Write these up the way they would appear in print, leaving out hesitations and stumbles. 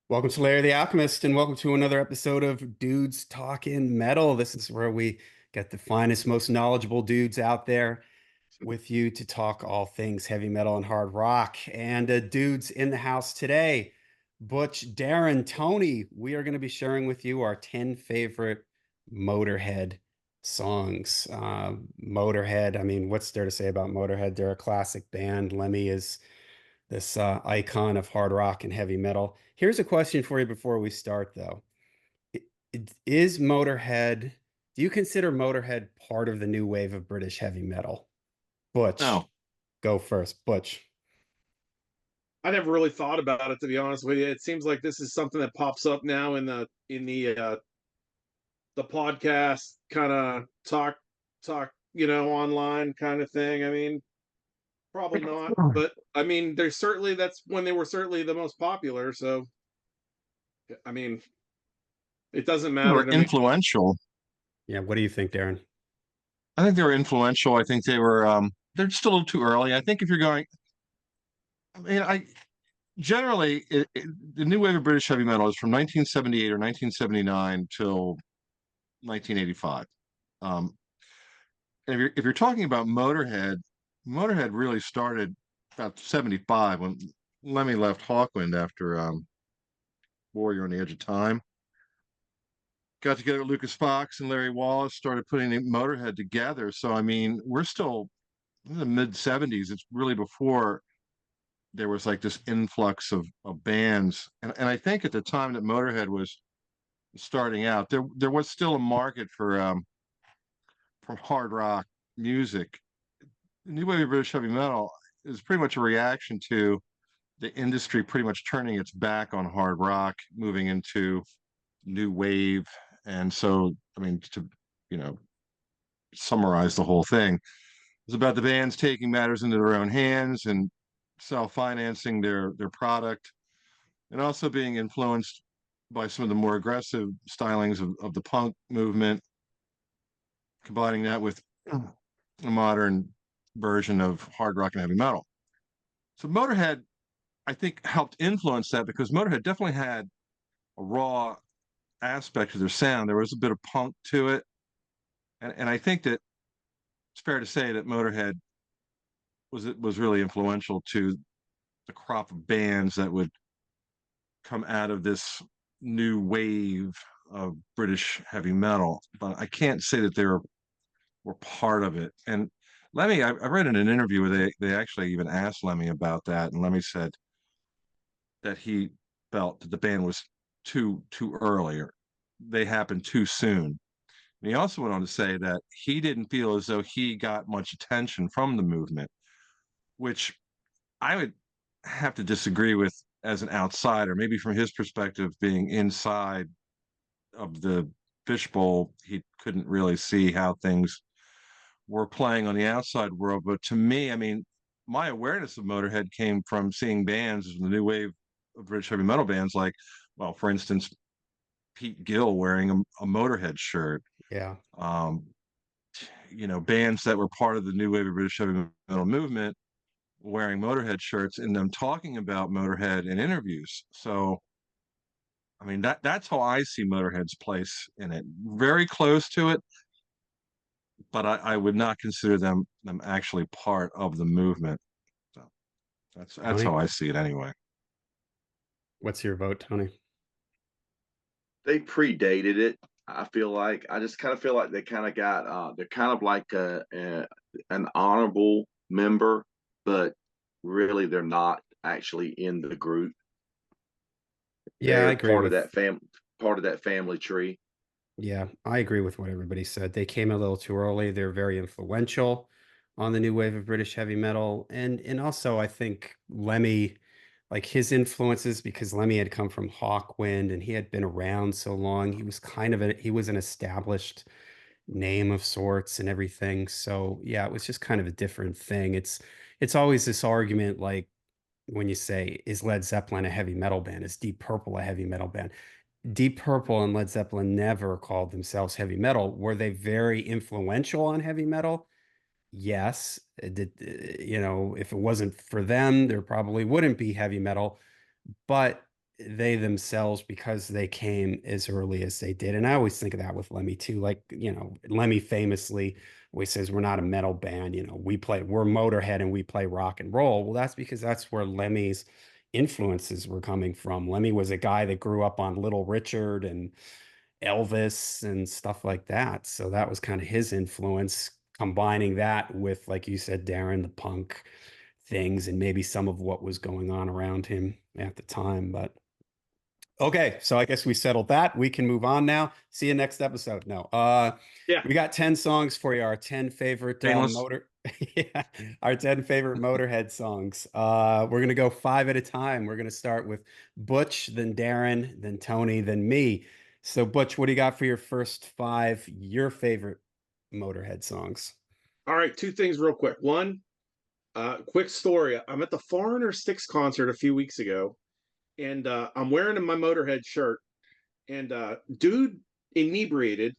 Welcome to Larry the Alchemist, and welcome to another episode of Dudes Talkin' Metal. This is where we get the finest, most knowledgeable dudes out there with you to talk all things heavy metal and hard rock. And dudes in the house today, Butch, Darren, Tony, we are going to be sharing with you our 10 favorite Motorhead songs. Motorhead, I mean, what's there to say about Motorhead? They're a classic band. Lemmy is this icon of hard rock and heavy metal. Here's a question for you before we start, though. Is Motorhead, do you consider Motorhead part of the new wave of British heavy metal? Butch, No, go first. Butch. I never really thought about it, to be honest with you. It seems like this is something that pops up now in the podcast kind of talk, online kind of thing. I mean, probably not, but I mean, there's certainly that's when they were certainly the most popular. So I mean, it doesn't They matter were to me. influential. Yeah, what do you think, Darren? I think they were influential. I think they're still a little too early. I think if you're going, I mean, I generally the new wave of British heavy metal is from 1978 or 1979 till 1985. Um, and if you're talking about Motorhead, Motorhead really started about 75 when Lemmy left Hawkwind after Warrior on the Edge of Time. Got together with Lucas Fox and Larry Wallace, started putting Motorhead together. So I mean, we're still in the mid 70s. It's really before there was like this influx of bands. And I think at the time that Motorhead was starting out, there was still a market for hard rock music. The new wave of British heavy metal is pretty much a reaction to the industry pretty much turning its back on hard rock, moving into new wave. And so, I mean, to you know, summarize the whole thing, it's about the bands taking matters into their own hands and self-financing their product, and also being influenced by some of the more aggressive stylings of the punk movement, combining that with a modern version of hard rock and heavy metal. So Motorhead, I think, helped influence that because Motorhead definitely had a raw aspect to their sound. There was a bit of punk to it. And I think that it's fair to say that Motorhead was really influential to the crop of bands that would come out of this new wave of British heavy metal. But I can't say that were part of it. And Lemmy, I read in an interview where they actually even asked Lemmy about that, and Lemmy said that he felt that the band was too early, or they happened too soon. And he also went on to say that he didn't feel as though he got much attention from the movement, which I would have to disagree with as an outsider. Maybe from his perspective, being inside of the fishbowl, he couldn't really see how things were playing on the outside world. But to me, I mean, my awareness of Motorhead came from seeing bands in the new wave of British heavy metal bands, like, well, for instance, Pete Gill wearing a Motorhead shirt. Yeah. Um, bands that were part of the new wave of British heavy metal movement wearing Motorhead shirts and them talking about Motorhead in interviews. So, I mean, that's how I see Motorhead's place in it. Very close to it, but I would not consider them actually part of the movement. So that's how Tony, I see it anyway. what's your vote, Tony? They predated it. I just kind of feel like they kind of got they're kind of like an honorable member, but really they're not actually in the group. Yeah, I They're agree with part of that family tree. Yeah, I agree with what everybody said. They came a little too early. They're very influential on the new wave of British heavy metal. And also I think Lemmy, like his influences, because Lemmy had come from Hawkwind and he had been around so long, he was he was an established name of sorts and everything. So yeah, it was just kind of a different thing. It's always this argument like when you say, is Led Zeppelin a heavy metal band? Is Deep Purple a heavy metal band? Deep Purple and Led Zeppelin never called themselves heavy metal. Were they very influential on heavy metal? Yes. If it wasn't for them, there probably wouldn't be heavy metal. But they themselves, because they came as early as they did. And I always think of that with Lemmy too. Like, you know, Lemmy famously always says, we're not a metal band, you know, we're Motorhead and we play rock and roll. Well, that's because that's where Lemmy's influences were coming from. Lemmy was a guy that grew up on Little Richard and Elvis and stuff like that. So that was kind of his influence, combining that with, like you said, Darren, the punk things and maybe some of what was going on around him at the time. But okay, so I guess we settled that. We can move on now. See you next episode. No, Yeah. we got 10 songs for you. Our 10 favorite yeah, our 10 favorite Motorhead songs. We're gonna go 5 at a time. We're gonna start with Butch, then Darren, then Tony, then me. So Butch, what do you got for your first 5, your favorite Motorhead songs? All right, 2 things real quick. One, quick story. I'm at the Foreigner Sticks concert a few weeks ago, and I'm wearing my Motorhead shirt, and dude inebriated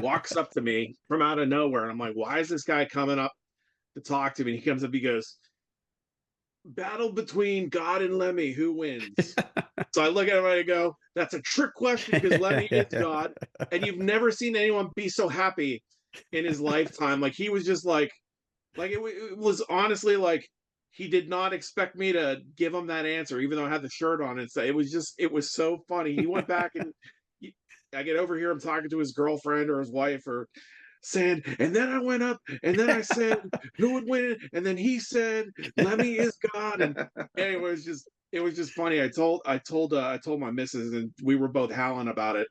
walks up to me from out of nowhere, and I'm like, why is this guy coming up to talk to me? And he comes up, he goes, battle between God and Lemmy, who wins? So I look at him and I go, that's a trick question because Lemmy is God, and you've never seen anyone be so happy in his lifetime. Like he was just like it was honestly like he did not expect me to give him that answer, even though I had the shirt on. And so it was so funny. He went back and I get over here, I'm talking to his girlfriend or his wife or saying, and then I went up and then I said, who would win? And then he said, Lemmy is God. And anyway, it was just funny. I told my missus and we were both howling about it.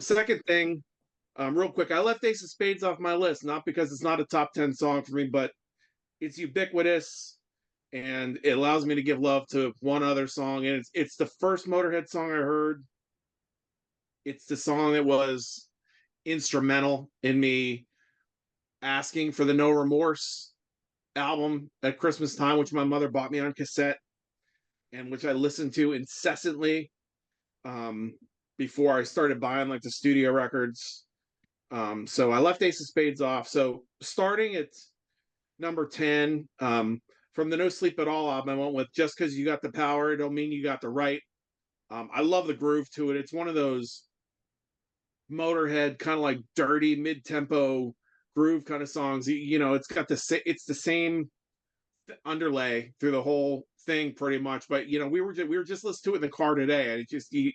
Second thing, real quick, I left Ace of Spades off my list, not because it's not a top 10 song for me, but it's ubiquitous and it allows me to give love to one other song. And it's the first Motorhead song I heard. It's the song that was instrumental in me asking for the No Remorse album at Christmas time, which my mother bought me on cassette and which I listened to incessantly before I started buying like the studio records. So I left Ace of Spades off. So starting at number 10, from the No Sleep at All album, I went with Just Because You Got the Power, It Don't Mean You Got the Right. I love the groove to it. It's one of those Motorhead kind of like dirty mid-tempo groove kind of songs. You know, it's the same underlay through the whole thing pretty much. But you know, we were just listening to it in the car today, and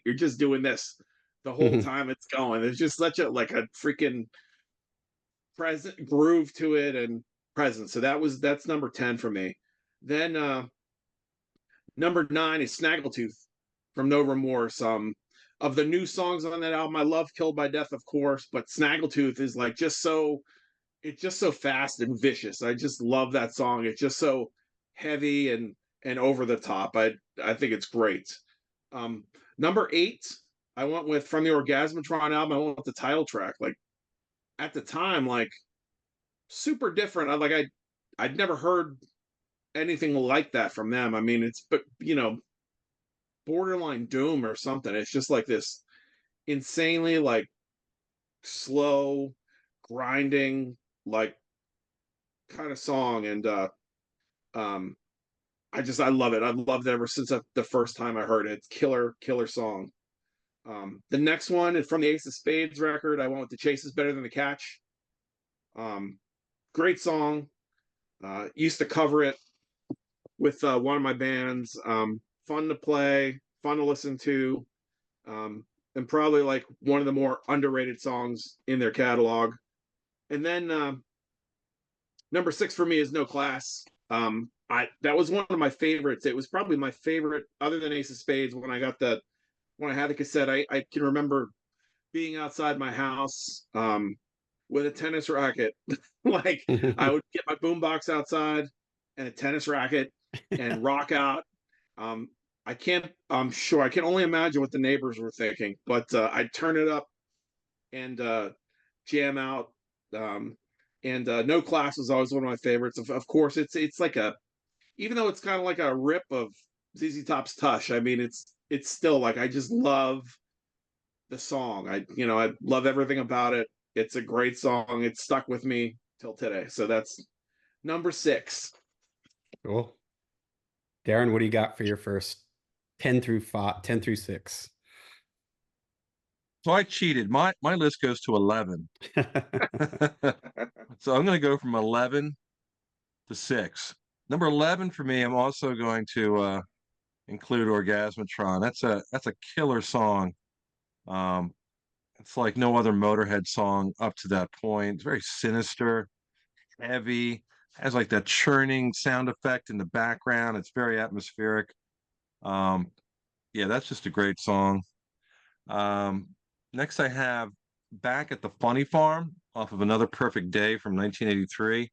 you're just doing this the whole time it's going. There's just such a freaking present groove to it and present. So that's number 10 for me. Then number 9 is Snaggletooth from No Remorse. Of the new songs on that album, I love Killed by Death, of course, but Snaggletooth is like it's just so fast and vicious. I just love that song. It's just so heavy and over the top. I think it's great. Number 8, I went with from the Orgasmatron album. I went with the title track. Like at the time, like super different. I'd never heard anything like that from them. I mean, but you know, borderline doom or something. It's just like this insanely like slow, grinding, like kind of song. And I love it. I've loved it ever since the first time I heard it. It's killer song. The next one is from the Ace of Spades record. I went with The Chase Is Better Than the Catch. Great song. Used to cover it with one of my bands. Fun to play, fun to listen to, and probably like one of the more underrated songs in their catalog. And then number 6 for me is No Class. That was one of my favorites. It was probably my favorite other than Ace of Spades when I had the cassette. I can remember being outside my house with a tennis racket. Like I would get my boombox outside and a tennis racket and rock out. I'm sure I can only imagine what the neighbors were thinking, but I'd turn it up and jam out. And No Class was always one of my favorites. Of course, it's like even though it's kind of like a rip of ZZ Top's Tush. I mean, it's still like I just love the song. I love everything about it. It's a great song. It's stuck with me till today. So that's number 6. Cool. Darren, what do you got for your first 10 through 6. So I cheated. My list goes to 11. So I'm going to go from 11 to 6. Number 11 for me, I'm also going to include Orgasmatron. That's a killer song. It's like no other Motorhead song up to that point. It's very sinister, heavy, has like that churning sound effect in the background. It's very atmospheric. Yeah, that's just a great song. Next I have Back at the Funny Farm off of Another Perfect Day from 1983.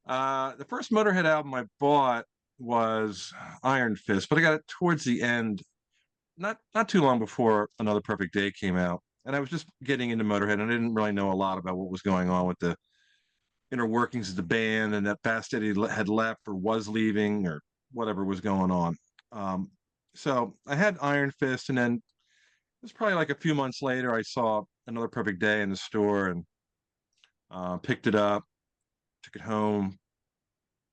The first Motorhead album I bought was Iron Fist, but I got it towards the end, not too long before Another Perfect Day came out. And I was just getting into Motorhead, and I didn't really know a lot about what was going on with the inner workings of the band, and that Bastetti had left or was leaving or whatever was going on. So I had Iron Fist, and then it was probably like a few months later, I saw Another Perfect Day in the store and picked it up, took it home.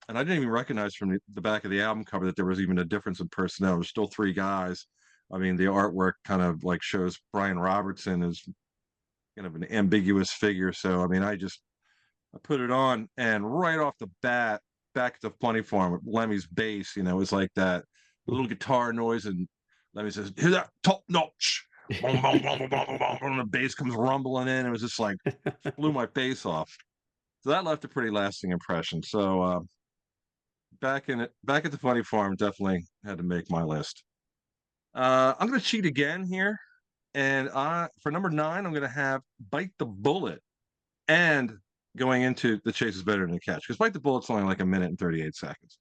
And I didn't even recognize from the back of the album cover that there was even a difference in personnel. There's still three guys. I mean, the artwork kind of like shows Brian Robertson as kind of an ambiguous figure. So, I mean, I put it on, and right off the bat, Back at the Funny Farm with Lemmy's bass, it was like that little guitar noise, and Lemmy says, "Hear that? Top notch." Boom, boom, boom, boom, boom, boom, and the bass comes rumbling in. It was just like blew my face off. So that left a pretty lasting impression. So Back at the Funny Farm definitely had to make my list. I'm going to cheat again here, and for number 9, I'm going to have Bite the Bullet, and going into The Chase is Better Than the Catch, because Bite the Bullet's only like a minute and 38 seconds,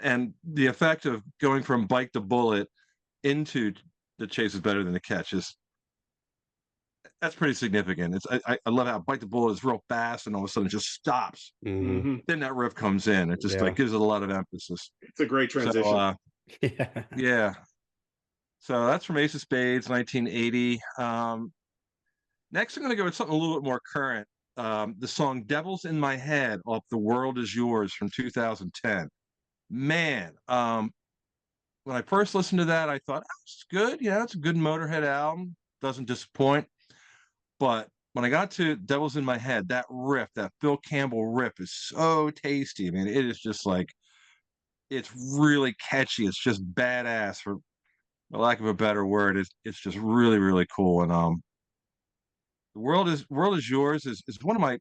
and the effect of going from Bite the Bullet into The Chase is Better Than the Catch that's pretty significant. I love how Bite the Bullet is real fast, and all of a sudden it just stops. Mm-hmm. Then that riff comes in. It just like gives it a lot of emphasis. It's a great transition. So, yeah. So that's from Ace of Spades, 1980. Next, I'm going to go with something a little bit more current. The song "Devil's in My Head" off "The World Is Yours" from 2010. Man, when I first listened to that, I thought, oh, it's good. Yeah, it's a good Motorhead album. Doesn't disappoint. But when I got to "Devil's in My Head," that riff, that Phil Campbell riff, is so tasty. I mean, it is just like, it's really catchy. It's just badass, for lack of a better word. It's just really, really cool. And "The World Is Yours" is one of my, I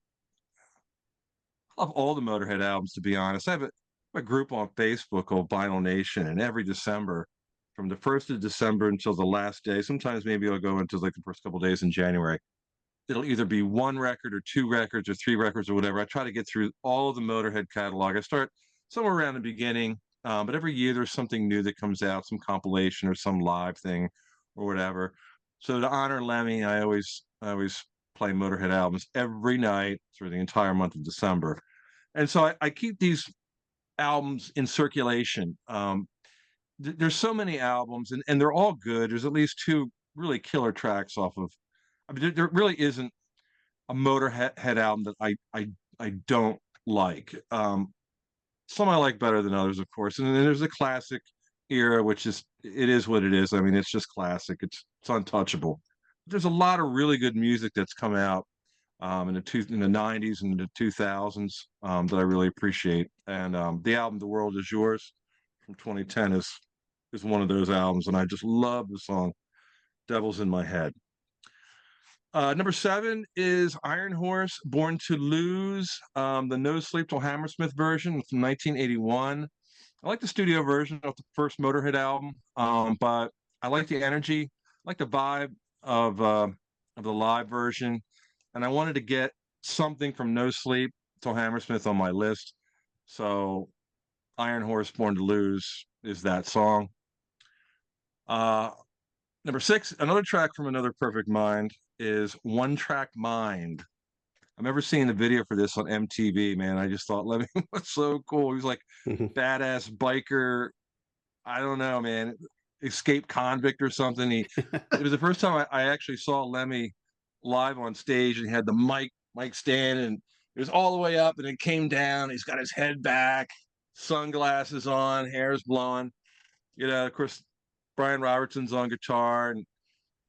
love all the Motorhead albums, to be honest. I have a group on Facebook called Vinyl Nation, and every December, from the 1st of December until the last day, sometimes maybe I'll go into like the first couple days in January, it'll either be one record or two records or three records or whatever. I try to get through all of the Motorhead catalog. I start somewhere around the beginning, but every year there's something new that comes out, some compilation or some live thing or whatever. So to honor Lemmy, I always play Motorhead albums every night through the entire month of December. And so I keep these albums in circulation. There's so many albums, and they're all good. There's at least two really killer tracks off of, I mean, there really isn't a Motorhead album that I don't like. Some I like better than others, of course. And then there's the classic era, which it is what it is. I mean, it's just classic. It's untouchable. There's a lot of really good music that's come out in the 90s and the 2000s that I really appreciate. And the album "The World Is Yours" from 2010 is one of those albums, and I just love the song "Devil's in My Head." Number 7 is Iron Horse, "Born to Lose," the No Sleep Till Hammersmith version from 1981. I like the studio version of the first Motorhead album, but I like the energy, I like the vibe of the live version, and I wanted to get something from No Sleep Till Hammersmith on my list. So Iron Horse, "Born to Lose" is that song. Number 6, another track from Another Perfect Mind, is "One Track Mind." I remember seeing the video for this on MTV, man. I just thought Lemmy was so cool. He was like badass biker. I don't know, man. Escaped convict or something. It was the first time I actually saw Lemmy live on stage, and he had the mic stand, and it was all the way up and it came down. He's got his head back, sunglasses on, hair's blowing. Of course, Brian Robertson's on guitar,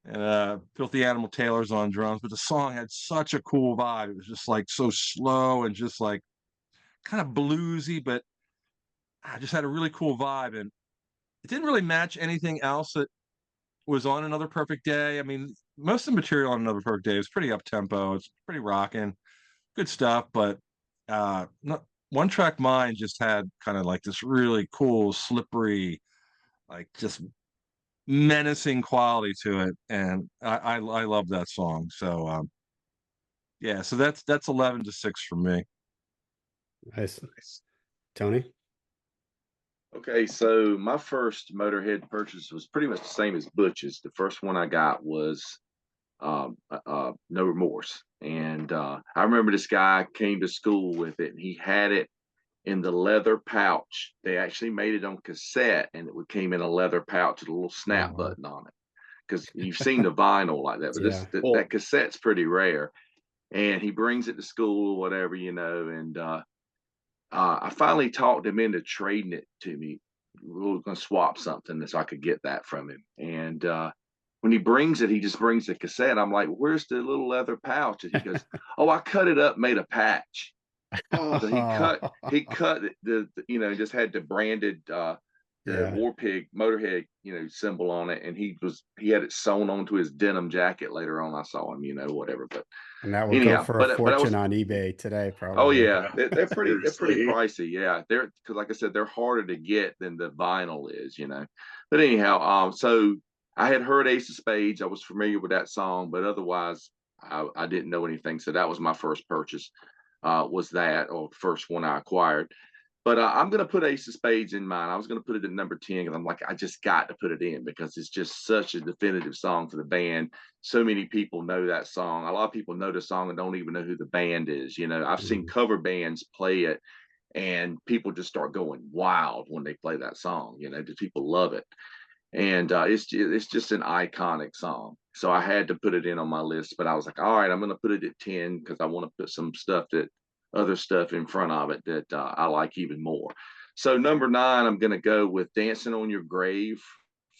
and Filthy Animal Taylor's on drums. But the song had such a cool vibe. It was just like so slow and just like kind of bluesy, but I just had a really cool vibe. And it didn't really match anything else that was on Another Perfect Day. I mean, most of the material on Another Perfect Day is pretty up tempo. It's pretty rocking, good stuff. But not One Track Mind just had kind of like this really cool, slippery, like just menacing quality to it, and I love that song. So yeah, so that's 11-6 for me. Nice. Tony? Okay, so my first Motorhead purchase was pretty much the same as Butch's. The first one I got was No Remorse, and I remember this guy came to school with it, and he had it in the leather pouch. They actually made it on cassette, and it came in a leather pouch with a little snap button on it. Because you've seen the vinyl like that, but that cassette's pretty rare. And he brings it to school or whatever, and I finally talked him into trading it to me. We were going to swap something so I could get that from him. And when he brings it, he just brings the cassette. I'm like, "Where's the little leather pouch?" And he goes, "Oh, I cut it up, made a patch." Oh, he cut just had the branded War Pig Motorhead, symbol on it, and he had it sewn onto his denim jacket. Later on, I saw him, whatever. But and that would go for a fortune on eBay today, probably. Oh yeah, they're pretty pricey. Yeah, because like I said, they're harder to get than the vinyl is, But anyhow, so I had heard Ace of Spades. I was familiar with that song, but otherwise, I didn't know anything. So that was my first purchase. Was that, or first one I acquired. But I'm going to put Ace of Spades in mine. I was going to put it at number 10 because I'm like, I just got to put it in because it's just such a definitive song for the band. So many people know that song. A lot of people know the song and don't even know who the band is. I've seen cover bands play it and people just start going wild when they play that song. The people love it. And it's just an iconic song. So I had to put it in on my list, but I was like, all right, I'm going to put it at 10 because I want to put some other stuff in front of it that I like even more. So number 9, I'm going to go with Dancing on Your Grave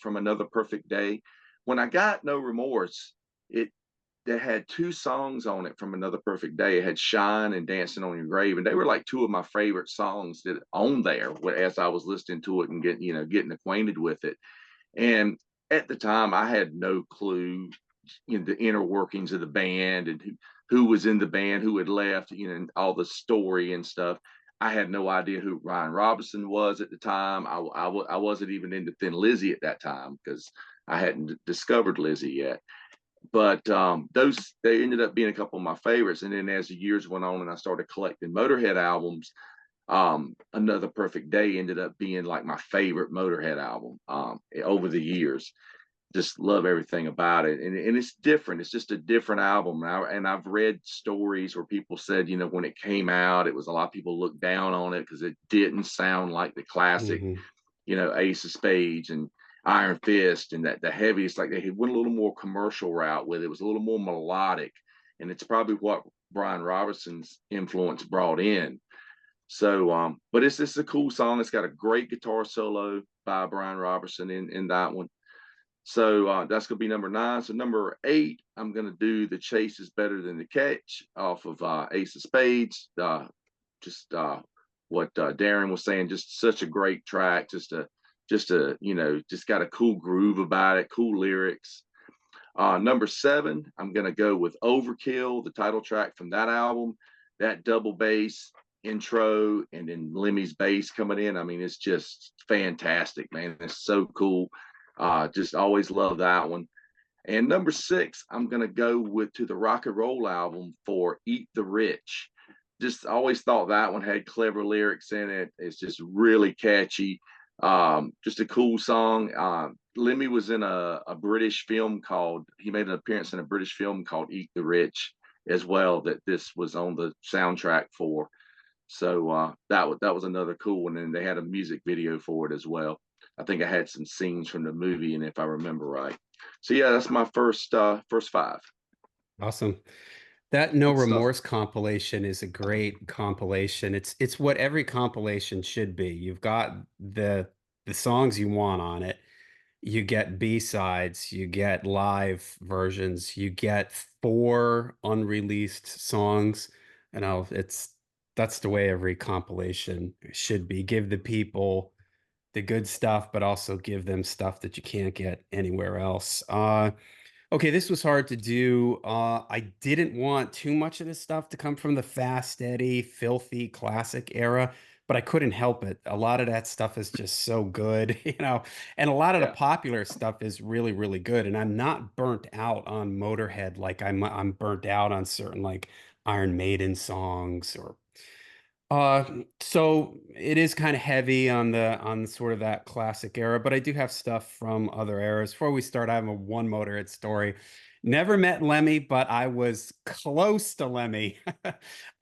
from Another Perfect Day. When I got No Remorse, they had 2 songs on it from Another Perfect Day. It had Shine and Dancing on Your Grave, and they were like 2 of my favorite songs that on there as I was listening to it and getting acquainted with it. And at the time, I had no clue the inner workings of the band and who was in the band, who had left, and all the story and stuff. I had no idea who Ryan Robinson was at the time. I wasn't even into Thin Lizzy at that time because I hadn't discovered Lizzy yet. But they ended up being a couple of my favorites. And then as the years went on and I started collecting Motorhead albums, Another Perfect Day ended up being like my favorite Motorhead album over the years. Just love everything about it, and it's different. It's just a different album. And I've read stories where people said, when it came out, it was a lot of people looked down on it because it didn't sound like the classic, Ace of Spades and Iron Fist, and that the heaviest. Like they went a little more commercial route with it. It was a little more melodic, and it's probably what Brian Robertson's influence brought in. So, but it's a cool song. It's got a great guitar solo by Brian Robertson in that one. So that's going to be number 9. So number 8, I'm going to do The Chase is Better Than the Catch off of Ace of Spades. Just what Darren was saying, just such a great track. Just got a cool groove about it, cool lyrics. Number 7, I'm going to go with Overkill, the title track from that album. That double bass intro and then Lemmy's bass coming in. I mean, it's just fantastic, man. It's so cool. Just always love that one. And number 6, I'm going to go to the rock and roll album for Eat the Rich. Just always thought that one had clever lyrics in it. It's just really catchy. Just a cool song. Lemmy was in a British film he made an appearance in a British film called Eat the Rich as well, that this was on the soundtrack for. So that was another cool one. And they had a music video for it as well. I think I had some scenes from the movie, and if I remember right. So yeah, that's my first 5. Awesome. That No Remorse compilation is a great compilation. It's what every compilation should be. You've got the songs you want on it, you get B-sides, you get live versions, you get 4 unreleased songs. You know, that's the way every compilation should be. Give the people the good stuff, but also give them stuff that you can't get anywhere else. Okay, this was hard to do. I didn't want too much of this stuff to come from the fast, steady, filthy classic era, but I couldn't help it. A lot of that stuff is just so good, you know, and a lot of the Yeah. popular stuff is really, really good. And I'm not burnt out on Motorhead like I'm burnt out on certain like Iron Maiden songs or so it is kind of heavy on sort of that classic era, but I do have stuff from other eras. Before we start, I have a one Motorhead story. Never met Lemmy, but I was close to Lemmy.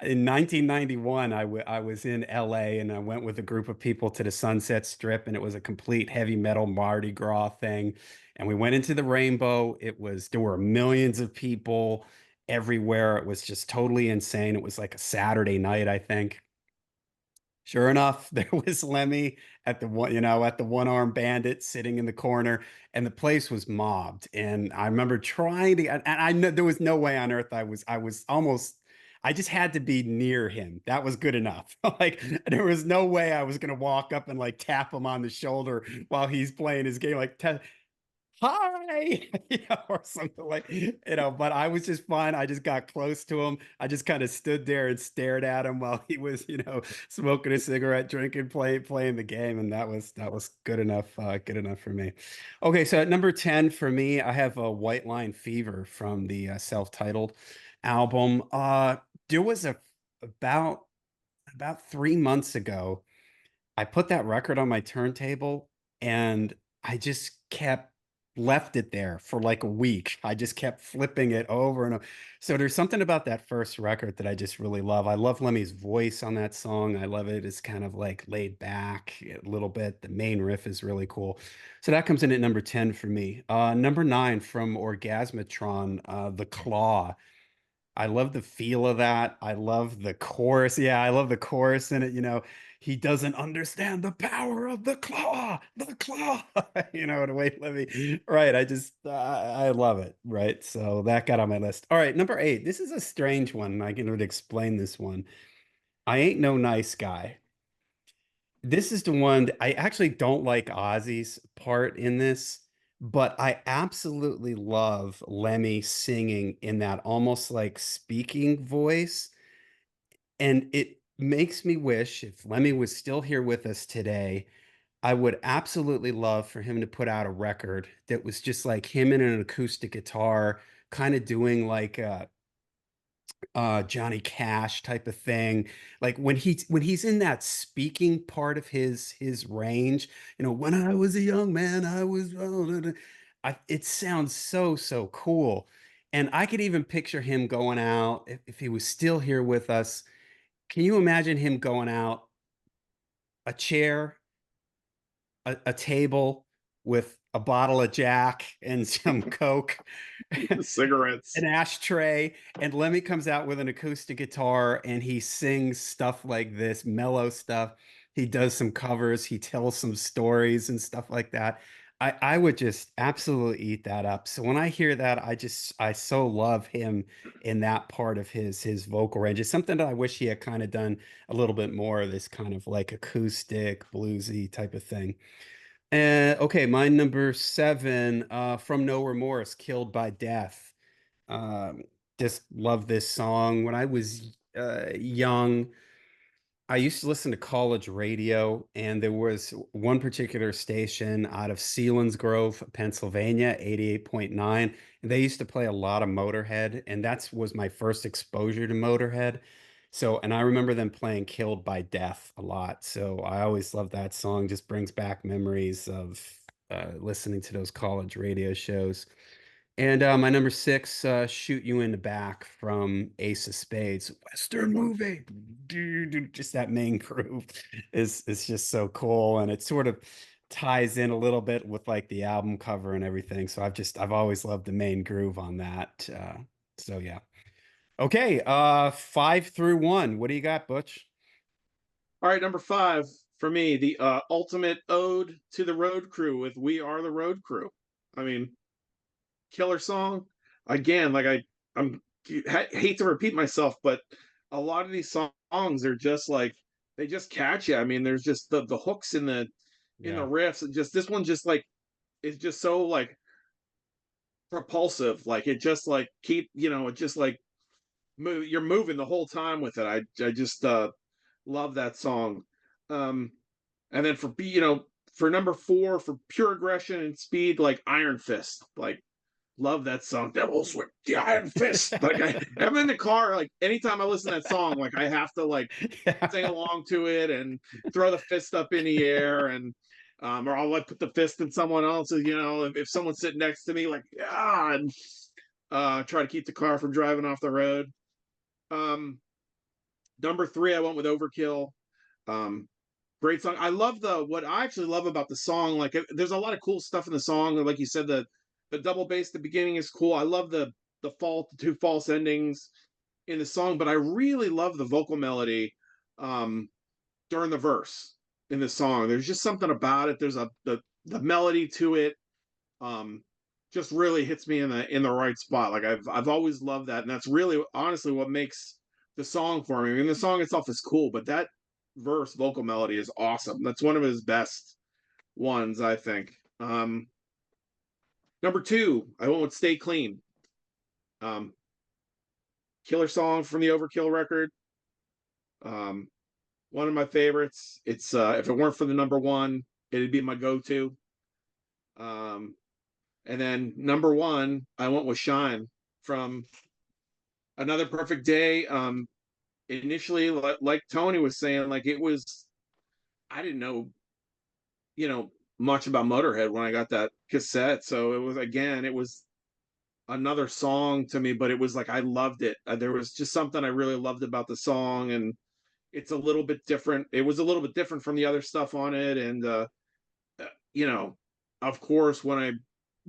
In 1991, I was in LA and I went with a group of people to the Sunset Strip, and it was a complete heavy metal Mardi Gras thing. And we went into the Rainbow. There were millions of people everywhere. It was just totally insane. It was like a Saturday night, I think. Sure enough, there was Lemmy at the one, at the one-armed bandit sitting in the corner, and the place was mobbed. And I remember trying to, and I know there was no way on earth I was almost, I just had to be near him. That was good enough. Like there was no way I was gonna walk up and like tap him on the shoulder while he's playing his game. Like, hi, or something like, but I was just fine. I just got close to him. I just kind of stood there and stared at him while he was, smoking a cigarette, drinking, playing the game. And that was good enough for me. Okay. So at number 10 for me, I have a White Line Fever from the self-titled album. There was about, about 3 months ago, I put that record on my turntable and I just kept left it there for like a week. I just kept flipping it over and over. So there's something about that first record that I just really love. I love Lemmy's voice on that song. I love it. It's kind of like laid back a little bit. The main riff is really cool. So that comes in at number 10 for me. Number 9 from Orgasmatron, The Claw. I love the feel of that. I love the chorus. Yeah, I love the chorus in it. He doesn't understand the power of the claw. The way Levy. Right. I love it. Right. So that got on my list. All right. Number 8. This is a strange one. I can explain this one. I Ain't No Nice Guy. This is the one I actually don't like Ozzy's part in this, but I absolutely love Lemmy singing in that almost like speaking voice. And it makes me wish if Lemmy was still here with us today, I would absolutely love for him to put out a record that was just like him and an acoustic guitar, kind of doing like Johnny Cash type of thing. Like when he's in that speaking part of his range, when I was a young man, I was it sounds so cool. And I could even picture him going out if he was still here with us. Can you imagine him going out, a chair, a table with a bottle of Jack and some Coke, Cigarettes. an ashtray, and Lemmy comes out with an acoustic guitar and he sings stuff like this, mellow stuff. He does some covers, he tells some stories and stuff like that. I would just absolutely eat that up. So when I hear that, I so love him in that part of his vocal range. It's something that I wish he had kind of done a little bit more of, this kind of like acoustic, bluesy type of thing. Okay, my number 7, from No Remorse, Killed by Death. Um, just love this song. When I was young, I used to listen to college radio, and there was one particular station out of Selinsgrove, Pennsylvania, 88.9. And they used to play a lot of Motorhead, and that was my first exposure to Motorhead. So, and I remember them playing Killed by Death a lot. So I always love that song. Just brings back memories of listening to those college radio shows. And my number 6, Shoot You in the Back from Ace of Spades. Western movie. Dude, just that main groove is just so cool. And it sort of ties in a little bit with like the album cover and everything. So I've always loved the main groove on that. So yeah. Okay, 5 through 1. What do you got, Butch? All right, number 5 for me, the ultimate ode to the road crew with "We Are the Road Crew." I mean, killer song. Again, like I'm hate to repeat myself, but a lot of these songs are just like they just catch you. I mean, there's just the hooks in the Yeah. riffs. Just this one, just like it's just so like propulsive. Like it just like keep it just like you're moving the whole time with it. I just love that song. And then for for number 4 for pure aggression and speed, like Iron Fist, like love that song. Devils with the Iron Fist. Like I'm in the car, like anytime I listen to that song, like I have to like sing along to it and throw the fist up in the air and or I'll like put the fist in someone else's, if someone's sitting next to me, like and try to keep the car from driving off the road. Number 3, I went with Overkill. Um, Great song. I love what I actually love about the song. Like, there's a lot of cool stuff in the song. Like you said, the double bass at the beginning is cool. I love the two false endings in the song, but I really love the vocal melody um, during the verse in the song. There's just something about it. There's the melody to it. Um, just really hits me in the right spot. Like I've always loved that, and that's really honestly what makes the song for me. I mean, the song itself is cool, but that verse vocal melody is awesome. That's one of his best ones, I think. Number 2, I went with "Stay Clean." Um, Killer song from the Overkill record. Um, One of my favorites. It's if it weren't for the number 1, it'd be my go-to. Um, and then number 1, I went with "Shine" from Another Perfect Day. Initially, like Tony was saying, like I didn't know, much about Motorhead when I got that cassette. So it was another song to me, but it was like I loved it. There was just something I really loved about the song, and it's a little bit different. It was a little bit different from the other stuff on it, and you know, of course, when I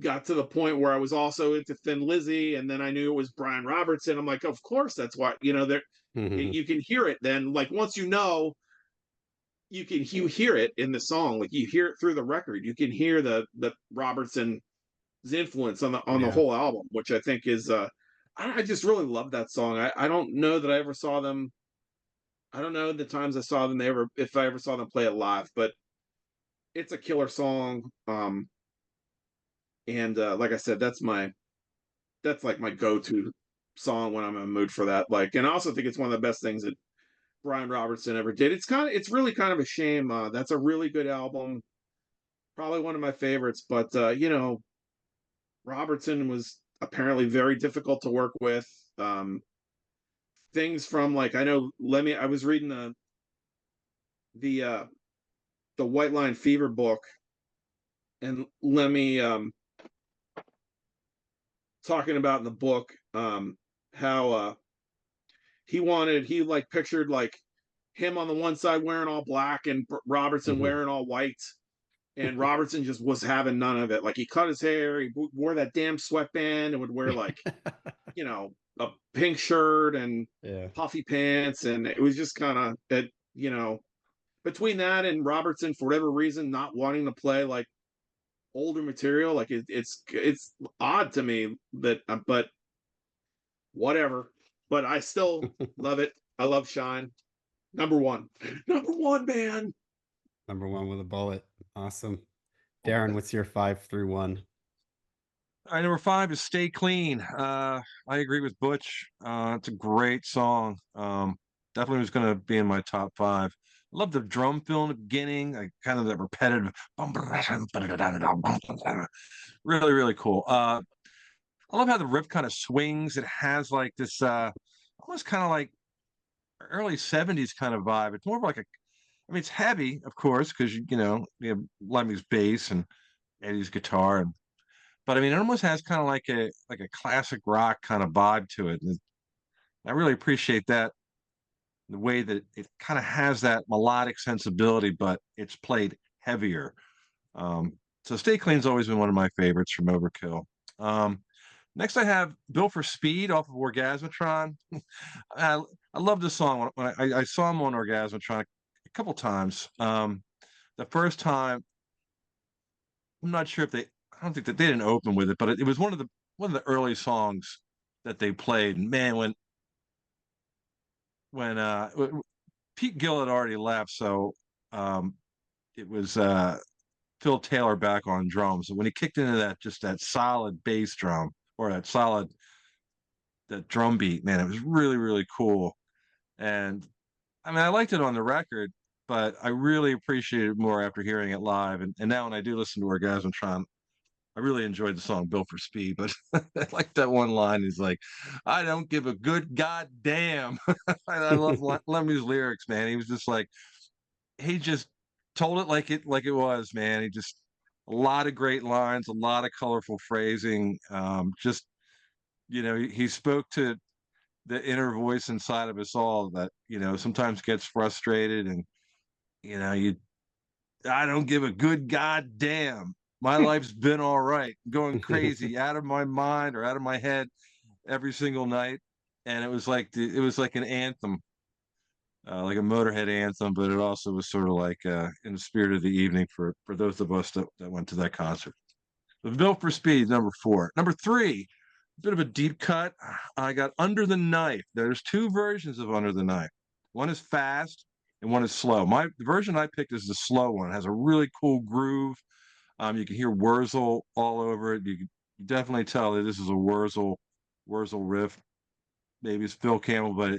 got to the point where I was also into Thin Lizzy, and then I knew it was Brian Robertson, I'm like, of course, that's why. There you can hear it. Then, like once you hear it in the song, like you hear it through the record. You can hear the Robertson's influence on the Yeah. whole album, which I think is I just really love that song. I don't know that I ever saw them. I don't know the times I saw them if I ever saw them play it live, but it's a killer song. And like I said, that's like my go-to song when I'm in a mood for that. Like, and I also think it's one of the best things that Brian Robertson ever did. It's really kind of a shame. That's a really good album, probably one of my favorites. But Robertson was apparently very difficult to work with. Things from like I know Lemmy. I was reading the uh, the White Line Fever book, and Lemmy talking about in the book how he like pictured like him on the one side wearing all black and Robertson wearing all white, and Robertson just was having none of it. Like he cut his hair, he wore that damn sweatband, and would wear like a pink shirt and Yeah. puffy pants, and it was just kind of it. Between that and Robertson, for whatever reason, not wanting to play like older material, like it's odd to me that, but whatever. But I still love it. I love Shine. Number 1, number 1, man. Number 1 with a bullet. Awesome. Darren, what's your 5 through 1? All right, number 5 is "Stay Clean." I agree with Butch. It's a great song. Definitely was going to be in my top 5. I love the drum fill in the beginning, like kind of that repetitive. Really, really cool. I love how the riff kind of swings. It has like this almost kind of like early 70s kind of vibe. It's more of like I mean, it's heavy, of course, because you have Lemmy's bass and Eddie's guitar, but I mean, it almost has kind of like a classic rock kind of vibe to it. And I really appreciate that, the way that it kind of has that melodic sensibility, but it's played heavier. So "Stay Clean's always been one of my favorites from Overkill. Next, I have "Bill for Speed" off of Orgasmatron. I love this song. When I saw him on Orgasmatron, I a couple times. The first time, I'm not sure if I don't think that they didn't open with it, but it was one of the early songs that they played. And man, when Pete Gill had already left, so it was Phil Taylor back on drums. And when he kicked into that solid bass drum, or that drum beat, man, it was really, really cool. And I mean, I liked it on the record, but I really appreciate it more after hearing it live. And now when I do listen to Orgasmatron, I really enjoyed the song Built for Speed, but I like that one line. He's like, I don't give a good goddamn. I love Lemmy's lyrics, man. He was just like, he just told it like it was, man. He just, a lot of great lines, a lot of colorful phrasing. Just, he spoke to the inner voice inside of us all that, sometimes gets frustrated, and, I don't give a good goddamn. My life's been all right, going crazy, out of my mind or out of my head every single night. And it was like an anthem, like a Motorhead anthem, but it also was sort of like in the spirit of the evening for those of us that went to that concert. The Built for Speed, number 4. Number 3, a bit of a deep cut. I got Under the Knife. There's 2 versions of Under the Knife. One is fast and one is slow. The version I picked is the slow one. It has a really cool groove. You can hear Wurzel all over it. You can definitely tell that this is a Wurzel riff. Maybe it's Phil Campbell, but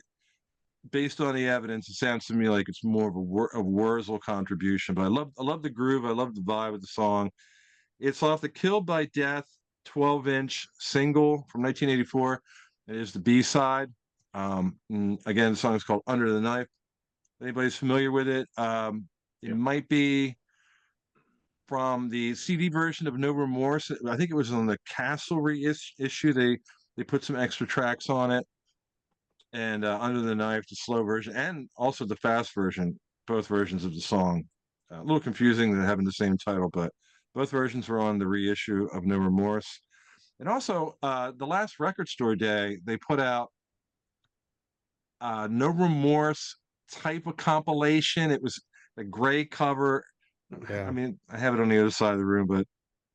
based on the evidence, it sounds to me like it's more of a Wurzel contribution. But I love the groove. I love the vibe of the song. It's off the Killed by Death 12-inch single from 1984. It is the B-side. Again, the song is called Under the Knife. Anybody's familiar with it? It might be from the CD version of No Remorse. I think it was on the Castle reissue. They put some extra tracks on it. And Under the Knife, the slow version, and also the fast version, both versions of the song. A little confusing that having the same title, but both versions were on the reissue of No Remorse. And also, the last Record Store Day, they put out No Remorse type of compilation. It was a gray cover. Yeah. I mean, I have it on the other side of the room, but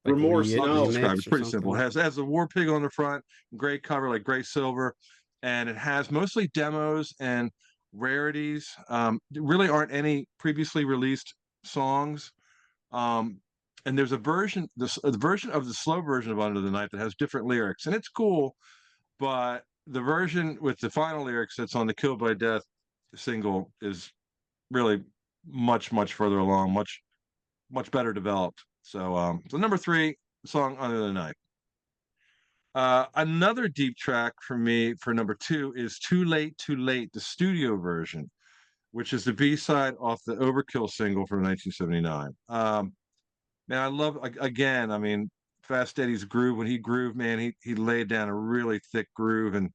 Like Remorse, re- I'll just describe it. It's remix or pretty simple. It something? has a War Pig on the front, gray cover, like gray silver, and it has mostly demos and rarities. There really aren't any previously released songs. And there's a version, the version of the slow version of Under the Knife that has different lyrics, and it's cool. But the version with the final lyrics that's on the Killed by Death single is really much, much further along, much, much better developed. So, so number 3, song Under the Knife. Another deep track for me for number 2 is Too Late, Too Late, the studio version, which is the B-side off the Overkill single from 1979. Man, I love, again, I mean, Fast Eddie's groove. When he grooved, man, he laid down a really thick groove, and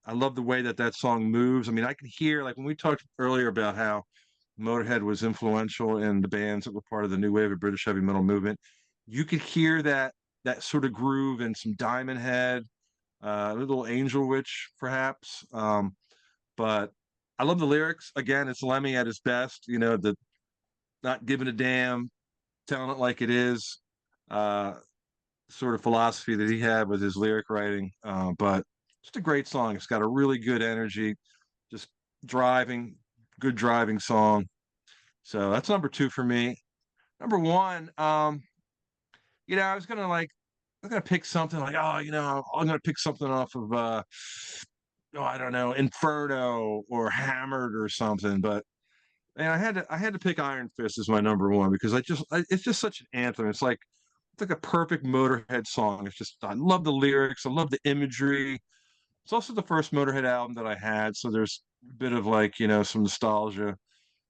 I love the way that song moves. I mean, I can hear, like when we talked earlier about how Motorhead was influential in the bands that were part of the new wave of British heavy metal movement. You could hear that sort of groove in some Diamond Head, a little Angel Witch, perhaps. But I love the lyrics. Again, it's Lemmy at his best. The not giving a damn, telling it like it is, sort of philosophy that he had with his lyric writing. But just a great song. It's got a really good energy, just good driving song. So that's number 2 for me. Number 1, I was gonna pick something like, I'm gonna pick something off of I don't know, Inferno or Hammered or something, but I had to pick Iron Fist as my number 1 because it's just such an anthem. It's like a perfect Motorhead song. I love the lyrics, I love the imagery. It's also the first Motorhead album that I had, so there's a bit of some nostalgia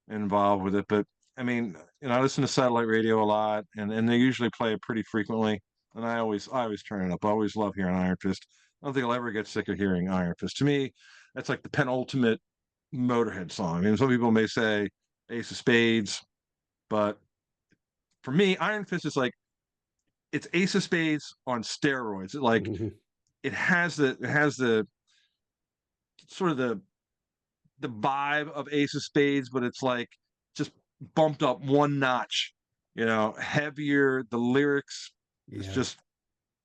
involved with it. But I mean, I listen to satellite radio a lot, and they usually play it pretty frequently. And I always turn it up. I always love hearing Iron Fist. I don't think I'll ever get sick of hearing Iron Fist. To me, that's like the penultimate Motorhead song. I mean, some people may say Ace of Spades, but for me, Iron Fist is like it's Ace of Spades on steroids. It has the sort of the vibe of Ace of Spades, but it's like bumped up one notch, heavier. The lyrics is just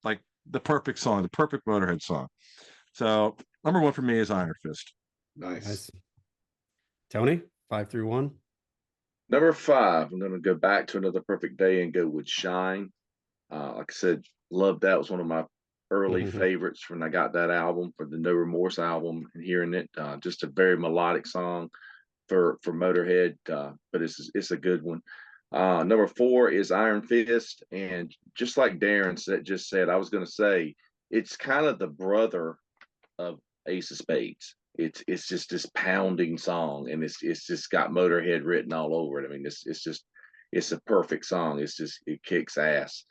like the perfect song, the perfect Motorhead song. So number one for me is Iron Fist. Nice. Tony, 5 through 1. Number 5, I'm going to go back to Another Perfect Day and go with Shine. Like I said, love that. Was one of my early favorites when I got that album, for the No Remorse album, and hearing it. Just a very melodic song for Motorhead, but it's a good one. Number 4 is Iron Fist, and just like Darren just said, I was going to say it's kind of the brother of Ace of Spades. It's just this pounding song, and it's just got Motorhead written all over it. I mean, it's a perfect song. It kicks ass.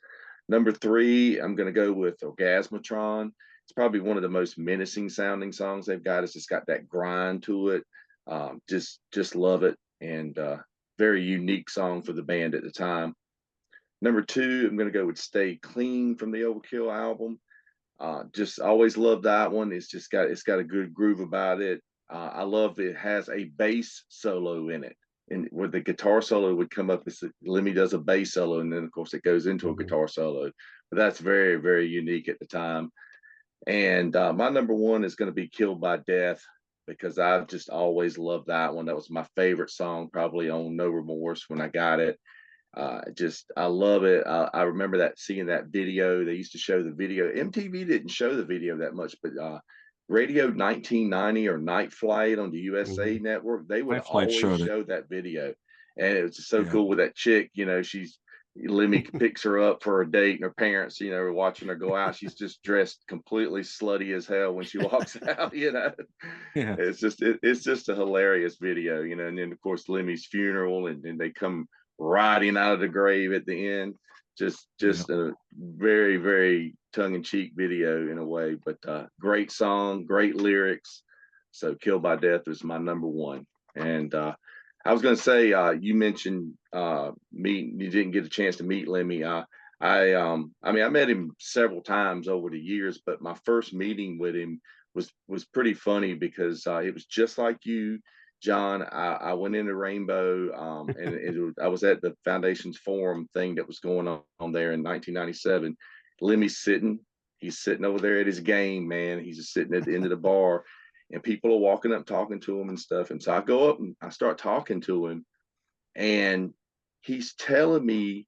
Number 3, I'm going to go with Orgasmatron. It's probably one of the most menacing sounding songs they've got. It's just got that grind to it. Just love it, and very unique song for the band at the time. Number 2, I'm going to go with Stay Clean from the Overkill album. Just always loved that one. It's got a good groove about it. I love it has a bass solo in it, and where the guitar solo would come up. Lemmy does a bass solo, and then of course it goes into a guitar solo. But that's very, very unique at the time. And my number 1 is going to be Killed by Death, because I've just always loved that one. That was my favorite song, probably on No Remorse when I got it. I love it. I remember seeing that video. They used to show the video. MTV didn't show the video that much, but Radio 1990 or Night Flight on the USA Network, they would always show that video. And it was just so cool with that chick. Lemmy picks her up for a date, and her parents, are watching her go out. She's just dressed completely slutty as hell when she walks out. It's just a hilarious video. And then of course Lemmy's funeral, and then they come riding out of the grave at the end. Just a very, very tongue-in-cheek video in a way, but great song, great lyrics. So Killed by Death is my number 1. And I was going to say, you mentioned you didn't get a chance to meet Lemmy. I met him several times over the years, but my first meeting with him was pretty funny, because it was just like you, John. I went into Rainbow, and I was at the Foundation's Forum thing that was going on there in 1997. Lemmy's he's sitting over there at his game, man. He's just sitting at the end of the bar, and people are walking up talking to him and stuff. And so I go up and I start talking to him, and he's telling me,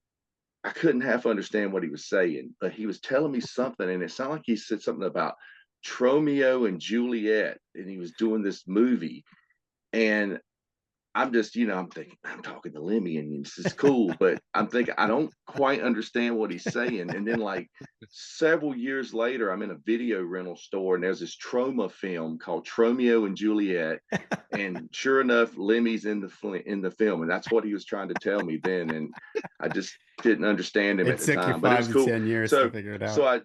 I couldn't half understand what he was saying, but he was telling me something, and it sounded like he said something about Tromeo and Juliet, and he was doing this movie. And I'm just, I'm thinking, I'm talking to Lemmy, and this is cool, but I'm thinking, I don't quite understand what he's saying. And then, like, several years later, I'm in a video rental store, and there's this Troma film called Tromeo and Juliet. And sure enough, Lemmy's in the film, and that's what he was trying to tell me then. And I just didn't understand him at the time. But it was cool. 10 years to figure it out. So I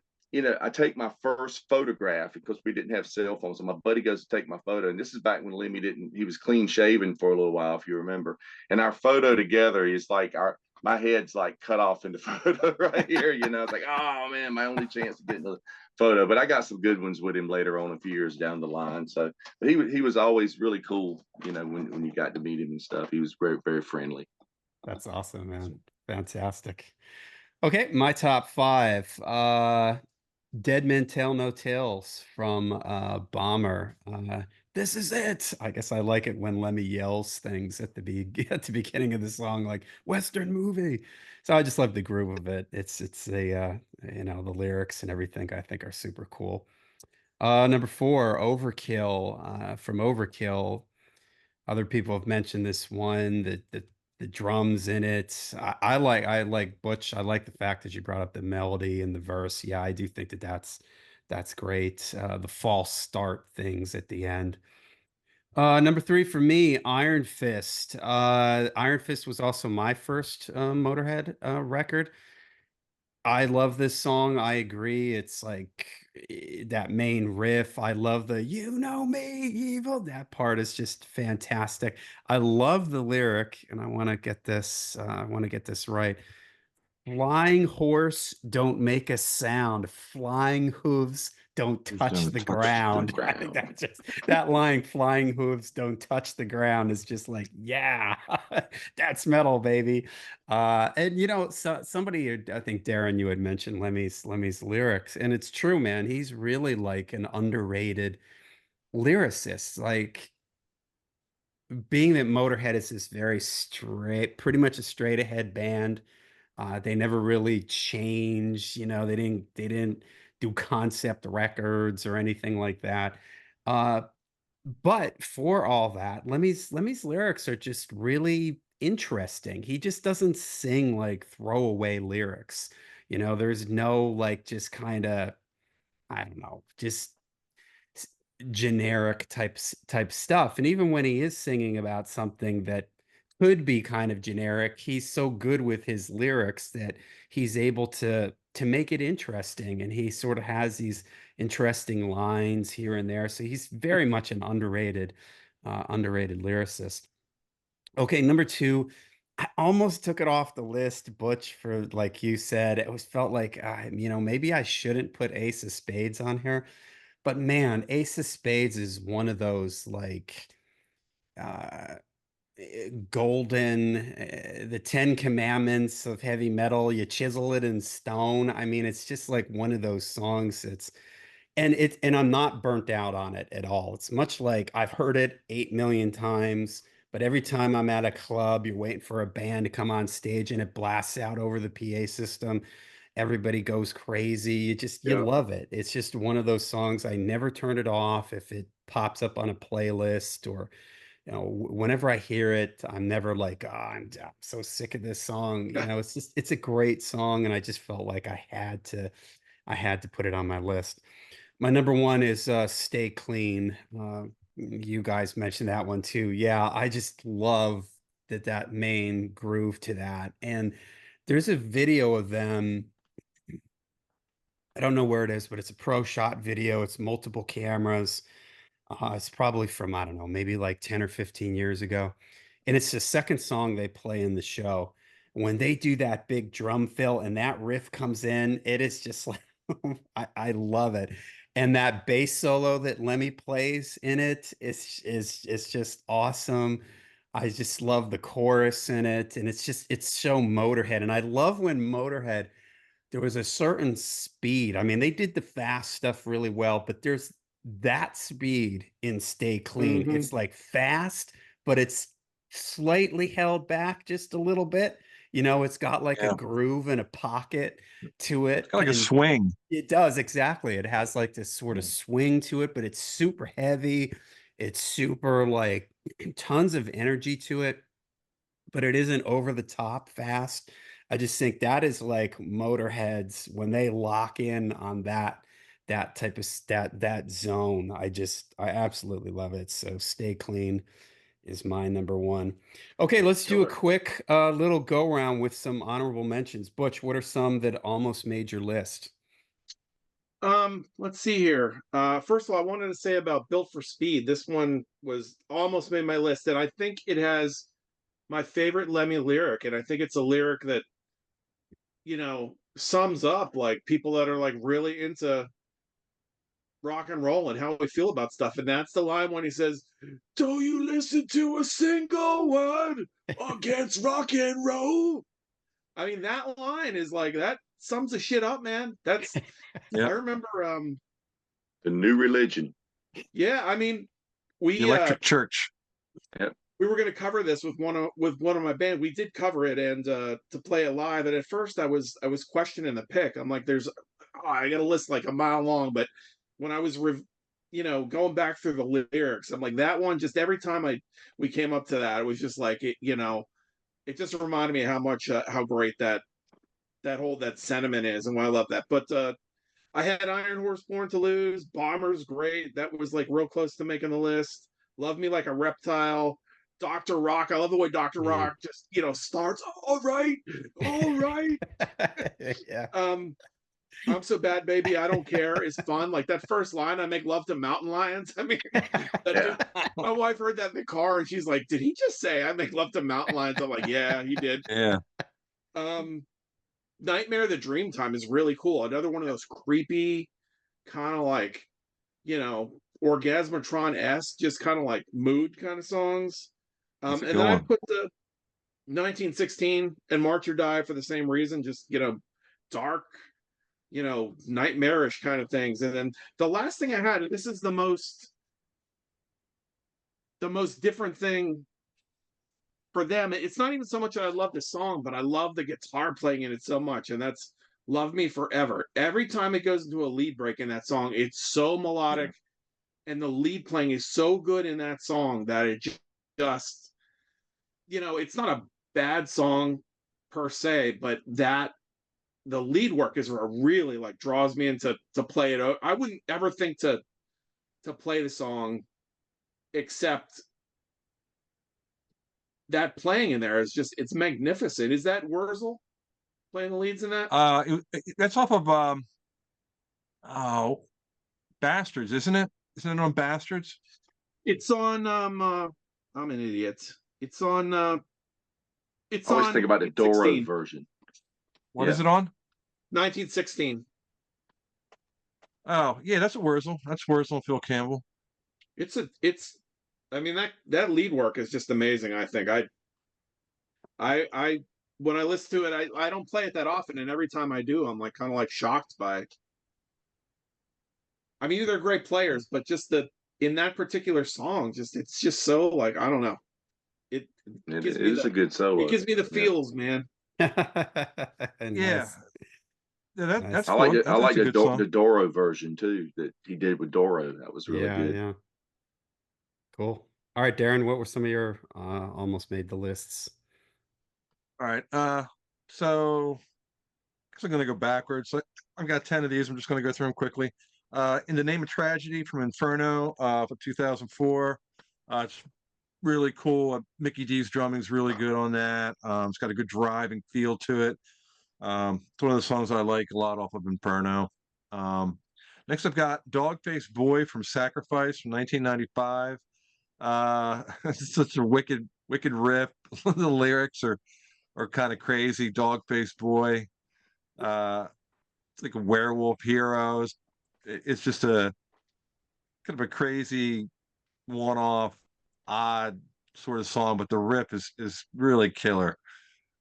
take my first photograph, because we didn't have cell phones. So my buddy goes to take my photo. And this is back when Lemmy he was clean shaven for a little while, if you remember. And our photo together is like my head's like cut off in the photo right here. It's like, oh man, my only chance to get in the photo. But I got some good ones with him later on, a few years down the line. So but he was always really cool, when you got to meet him and stuff. He was very, very friendly. That's awesome, man. Fantastic. Okay, my top 5. Dead Men Tell No Tales from Bomber. This is it. I guess I like it when Lemmy yells things at the beginning of the song, like Western movie. So I just love the groove of it. It's the lyrics and everything I think are super cool. Number 4, Overkill, from Overkill. Other people have mentioned this one, the drums in it. I like Butch. I like the fact that you brought up the melody and the verse. Yeah, I do think that's great. The false start things at the end. Number 3 for me, Iron Fist. Iron Fist was also my first Motorhead record. I love this song. I agree. It's like that main riff. I love the "You know me, evil." That part is just fantastic. I love the lyric, and I want to get this. I want to get this right. Flying horse don't make a sound. Flying hooves don't Hooves touch don't the touch the ground. I think ground. that's just that line, flying hooves don't touch the ground, is just like, yeah, that's metal, baby. And you know, somebody, I think Darren, you had mentioned Lemmy's lyrics, and it's true, man. He's really like an underrated lyricist. Like, being that Motorhead is this very straight, pretty much a straight ahead band. They never really changed, you know, they didn't do concept records or anything like that. Uh, but for all that, Lemmy's lyrics are just really interesting. He just doesn't sing like throwaway lyrics. You know, there's no like just kind of, I don't know, just s- generic type stuff. And even when he is singing about something that could be kind of generic, he's so good with his lyrics that he's able to make it interesting. And he sort of has these interesting lines here and there. So he's very much an underrated lyricist. Okay, number two. I almost took it off the list, Butch, for like you said. It was felt like, you know, maybe I shouldn't put Ace of Spades on here, but man, Ace of Spades is one of those like uh golden, the Ten Commandments of heavy metal. You chisel it in stone. I mean, it's just like one of those songs. And I'm not burnt out on it at all. It's much like I've heard it 8 million times, but every time I'm at a club, you're waiting for a band to come on stage and it blasts out over the PA system. Everybody goes crazy. You Yeah. love it. It's just one of those songs. I never turn it off if it pops up on a playlist, or you know, whenever I hear it, I'm never like, oh, I'm so sick of this song. You know, it's a great song, and I just felt like I had to put it on my list. My number one is Stay Clean. You guys mentioned that one too. Yeah, I just love that main groove to that. And there's a video of them. I don't know where it is, but it's a pro shot video. It's multiple cameras. It's probably from, I don't know, maybe like 10 or 15 years ago. And it's the second song they play in the show. When they do that big drum fill and that riff comes in, it is just like, I love it. And that bass solo that Lemmy plays in it is just awesome. I just love the chorus in it. And it's so Motorhead. And I love when Motorhead, there was a certain speed. I mean, they did the fast stuff really well, but there's that speed in Stay Clean. Hmm. It's like fast, but it's slightly held back just a little bit. You know, it's got like a Yeah. groove and a pocket to It's it. got like a And swing. it does exactly. It has like this sort of Yeah. swing to it, but it's super heavy. It's super like tons of energy to it, but it isn't over the top fast. I just think that is like Motorheads when they lock in on that type of that zone. I absolutely love it. So Stay Clean is my number one. Okay, let's do a Killer. quick little go around with some honorable mentions. Butch, what are some that almost made your list? Let's see here. First of all, I wanted to say about Built for Speed. This one was almost made my list, and I think it has my favorite Lemmy lyric, and I think it's a lyric that, sums up like people that are like really into rock and roll and how we feel about stuff. And that's the line when he says, "Don't you listen to a single word against rock and roll." I mean, that line is like that sums the shit up, man. Yeah. I remember The new religion. yeah, I mean, The we Electric Church. Yep. we were going to cover this with one of my band. We did cover it and to play it live. And at first, I was questioning the pick. I'm like, I got a list like a mile long. But when I was going back through the lyrics, I'm like, that one, just every time we came up to that, it was just like it just reminded me how much how great that sentiment is and why I love that. But I had Iron Horse, Born to Lose, Bomber's great. That was like real close to making the list. Love Me Like a Reptile, Dr. Rock. I love the way Dr. Yeah. Rock just starts. All right, all right. Yeah. I'm so bad, baby. I don't care. It's fun. Like that first line, I make love to mountain lions. I mean, Yeah. my wife heard that in the car and she's like, "Did he just say I make love to mountain lions?" I'm like, "Yeah, he did." Yeah. Um, Nightmare of the Dreamtime is really cool. Another one of those creepy, kind of like, Orgasmatron-esque, just kind of like mood kind of songs. That's a And good then I one. put the 1916 and March or Die for the same reason, just, dark, nightmarish kind of things. And then the last thing I had, and this is the most different thing for them. It's not even so much that I love the song, but I love the guitar playing in it so much, and that's Love Me Forever. Every time it goes into a lead break in that song, it's so melodic, and the lead playing is so good in that song that it just, it's not a bad song per se, but that the lead work is what really like draws me into to play it. I wouldn't ever think to play the song except that playing in there is just, it's magnificent. Is that Wurzel playing the leads in that? That's off of oh, Bastards, isn't it? Isn't it on Bastards? It's on I'm an idiot. It's on I always think about the Doro 1916. version. What is it on? 1916. Oh, yeah, that's a Wurzel. That's Wurzel and Phil Campbell. It's I mean, that lead work is just amazing. I think I when I listen to it, I don't play it that often, and every time I do, I'm like kind of like shocked by it. I mean, they're great players, but just in that particular song, just it's just so like, I don't know. It It gives me is a good it solo. gives me the Yeah. feels, man. Yeah, Nice. that's Nice. I cool. like it. I That's like a good song. the Doro version too that he did with Doro. That was really Yeah, good. yeah. Cool. All right, Darren, what were some of your almost made the lists? All right. So I guess I'm gonna go backwards. I've got 10 of these. I'm just gonna go through them quickly. In the Name of Tragedy from Inferno, for 2004. It's really cool. Mickey D's drumming is really good on that. It's got a good driving feel to it. It's one of the songs I like a lot off of Inferno. Next, I've got Dogface Boy from Sacrifice from 1995. It's such a wicked riff. The lyrics are kind of crazy. Dogface Boy. It's like a werewolf heroes. It's just a kind of a crazy one-off, odd sort of song, but the riff is really killer.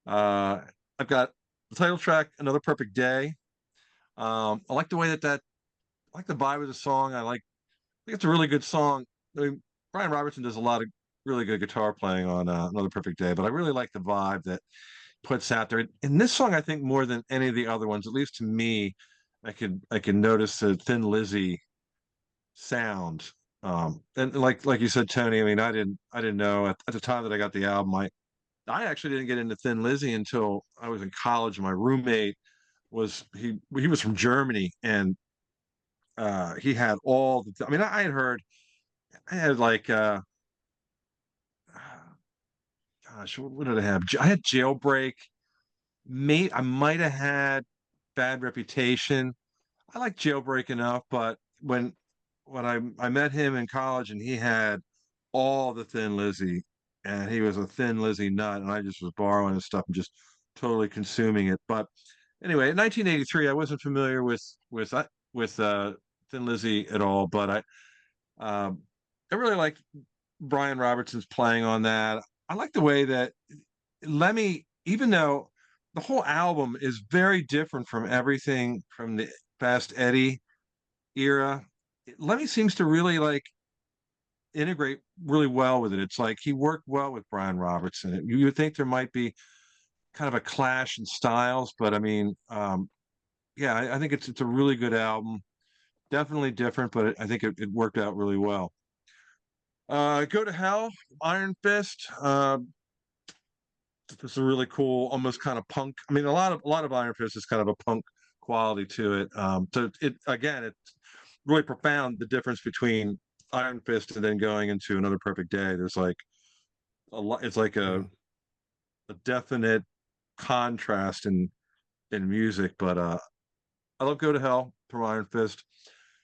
Uh, I've got the title track, Another Perfect Day. I like the way I like the vibe of the song. I think it's a really good song. I mean, Brian Robertson does a lot of really good guitar playing on Another Perfect Day, but I really like the vibe that puts out there. In this song, I think more than any of the other ones, at least to me, I could notice the Thin Lizzy sound. And like you said, Tony, I mean, I didn't know at the time that I got the album. I actually didn't get into Thin Lizzy until I was in college. My roommate he was from Germany, and he had all the. I mean, I had heard. I had like gosh, what did I have? I had Jailbreak. I might have had Bad Reputation. I like Jailbreak enough, but when I met him in college and he had all the Thin Lizzy, and he was a Thin Lizzy nut, and I just was borrowing his stuff and just totally consuming it. But anyway, in 1983, I wasn't familiar with Thin Lizzy at all, but um, I really like Brian Robertson's playing on that. I like the way that Lemmy, even though the whole album is very different from everything from the Fast Eddie era, Lemmy seems to really like integrate really well with it. It's like he worked well with Brian Robertson. You would think there might be kind of a clash in styles, but I mean, yeah, I think it's a really good album. Definitely different, but I think it worked out really well. Go to Hell, Iron Fist. It's a really cool, almost kind of punk. I mean, a lot of Iron Fist is kind of a punk quality to it. So it again, it's really profound the difference between Iron Fist and then going into Another Perfect Day. There's like a lot. It's like Yeah. a definite contrast in music. But I love Go to Hell from Iron Fist.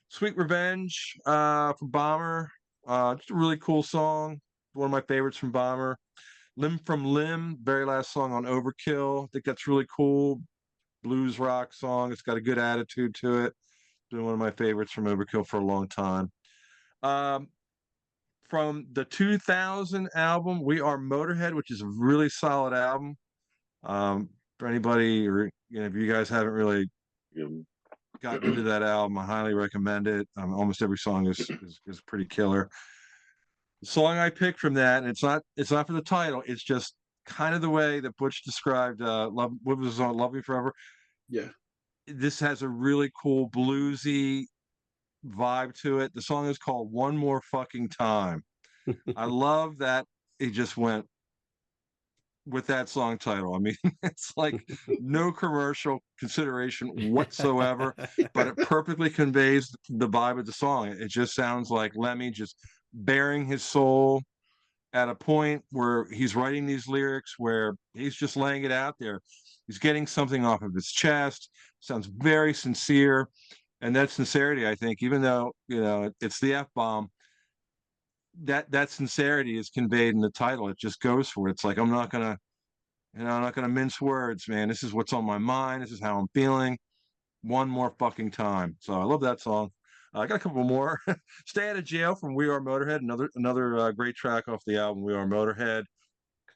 Sweet Revenge from Bomber. Just a really cool song. One of my favorites from Bomber. Limb from Limb, very last song on Overkill. I think that's really cool. Blues rock song. It's got a good attitude to it. Been one of my favorites from Overkill for a long time. From the 2000 album, We Are Motorhead, which is a really solid album. For anybody, or if you guys haven't really gotten into that album, I highly recommend it. Almost every song is pretty killer. The song I picked from that, and it's not for the title, it's just kind of the way that Butch described Love, what was the song, Love Me Forever. Yeah. This has a really cool bluesy vibe to it. The song is called One More Fucking Time. I love that it just went with that song title. I mean, it's like no commercial consideration whatsoever, but it perfectly conveys the vibe of the song. It just sounds like Lemmy just bearing his soul at a point where he's writing these lyrics, where he's just laying it out there. He's getting something off of his chest. Sounds very sincere. And that sincerity, I think, even though, it's the F-bomb, that sincerity is conveyed in the title. It just goes for it. It's like, I'm not gonna mince words, man. This is what's on my mind. This is how I'm feeling. One more fucking time. So I love that song. I got a couple more. Stay Out of Jail from We Are Motorhead. Another great track off the album We Are Motorhead.